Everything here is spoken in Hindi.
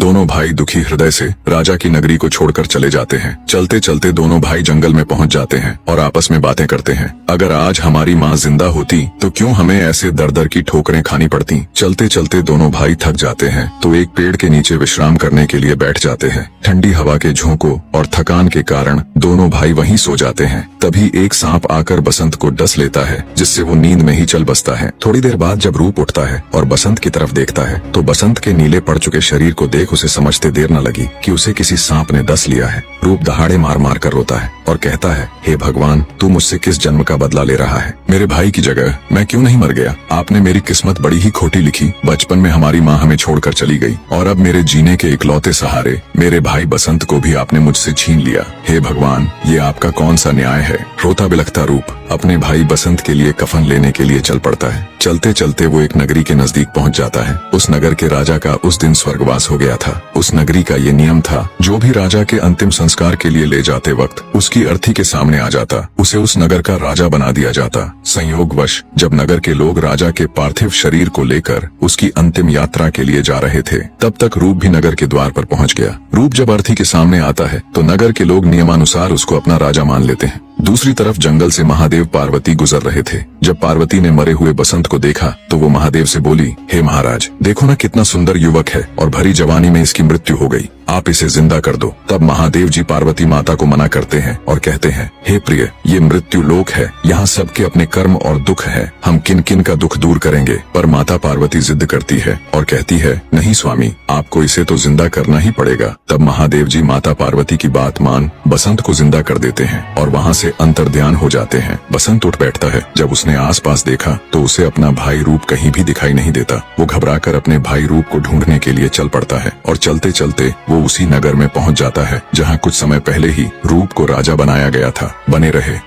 दोनों भाई दुखी हृदय से राजा की नगरी को छोड़कर चले जाते हैं। चलते चलते दोनों भाई जंगल में पहुंच जाते हैं और आपस में बातें करते हैं। अगर आज हमारी माँ जिंदा होती तो क्यों हमें ऐसे दर दर की ठोकरें खानी पड़ती। चलते चलते दोनों भाई थक जाते हैं तो एक पेड़ के नीचे विश्राम करने के लिए बैठ जाते हैं। ठंडी हवा के झोंकों और थकान के कारण दोनों भाई वहीं सो जाते हैं। तभी एक सांप आकर बसंत को डस लेता है, जिससे वो नींद में ही चल बसता है। थोड़ी देर बाद जब रूप उठता है और बसंत की तरफ देखता है तो बसंत के नीले पड़ चुके शरीर को देख उसे समझते देर न लगी कि उसे किसी सांप ने डस लिया है। रूप दहाड़े मार मार कर रोता है और कहता है, हे भगवान, तू मुझसे किस जन्म का बदला ले रहा है। मेरे भाई की जगह मैं क्यों नहीं मर गया। आपने मेरी किस्मत बड़ी ही खोटी लिखी। बचपन में हमारी माँ हमें छोड़कर चली गई और अब मेरे जीने के इकलौते सहारे मेरे भाई बसंत को भी आपने मुझसे छीन लिया। हे भगवान, ये आपका कौन सा न्याय है। रोता बिलखता रूप अपने भाई बसंत के लिए कफन लेने के लिए चल पड़ता है। चलते चलते वो एक नगरी के नजदीक पहुंच जाता है। उस नगर के राजा का उस दिन स्वर्गवास हो गया था। उस नगरी का ये नियम था, जो भी राजा के अंतिम संस्कार के लिए ले जाते वक्त उसकी अर्थी के सामने आ जाता, उसे उस नगर का राजा बना दिया जाता। संयोगवश जब नगर के लोग राजा के पार्थिव शरीर को लेकर उसकी अंतिम यात्रा के लिए जा रहे थे, तब तक रूप भी नगर के द्वार पर पहुंच गया। रूप जब अर्थी के सामने आता है तो नगर के लोग नियमानुसार उसको अपना राजा मान लेते हैं। दूसरी तरफ जंगल से महादेव पार्वती गुजर रहे थे। जब पार्वती ने मरे हुए बसंत को देखा तो वो महादेव से बोली, हे महाराज, देखो ना कितना सुंदर युवक है और भरी जवानी में इसकी मृत्यु हो गई, आप इसे जिंदा कर दो। तब महादेव जी पार्वती माता को मना करते हैं और कहते हैं, हे प्रिय, ये मृत्यु लोक है, यहाँ सबके अपने कर्म और दुख है, हम किन किन का दुख दूर करेंगे। पर माता पार्वती जिद करती है और कहती है, नहीं स्वामी, आपको इसे तो जिंदा करना ही पड़ेगा। तब महादेव जी माता पार्वती की बात मान बसंत को जिंदा कर देते हैं और वहाँ से अंतर्ध्यान हो जाते हैं। बसंत उठ बैठता है। जब उसने आसपास देखा तो उसे अपना भाई रूप कहीं भी दिखाई नहीं देता। वो घबराकर अपने भाई रूप को ढूंढने के लिए चल पड़ता है और चलते चलते वो उसी नगर में पहुंच जाता है जहां कुछ समय पहले ही रूप को राजा बनाया गया था। बने रहे।